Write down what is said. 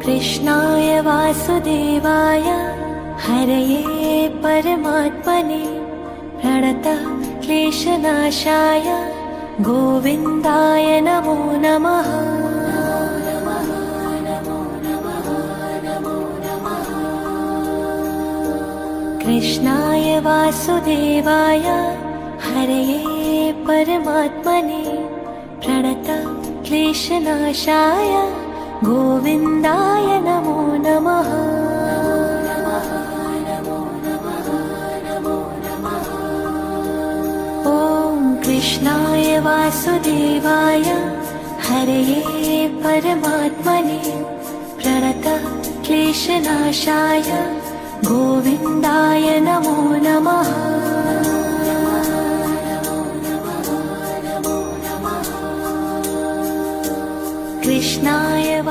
कृष्णाय वासुदेवाय हरये परमात्मने प्रणतः क्लेशनाशाय गोविन्दाय नमो नमः। कृष्णाय वासुदेवाय हरये परमात्मने प्रणतः क्लेशनाशाय गोविन्दाय नमो नमः। कृष्णाय वासुदेवाय हरये परमात्मने प्रणतः क्लेशनाशाय गोविन्दाय नमो नमः। कृष्णाय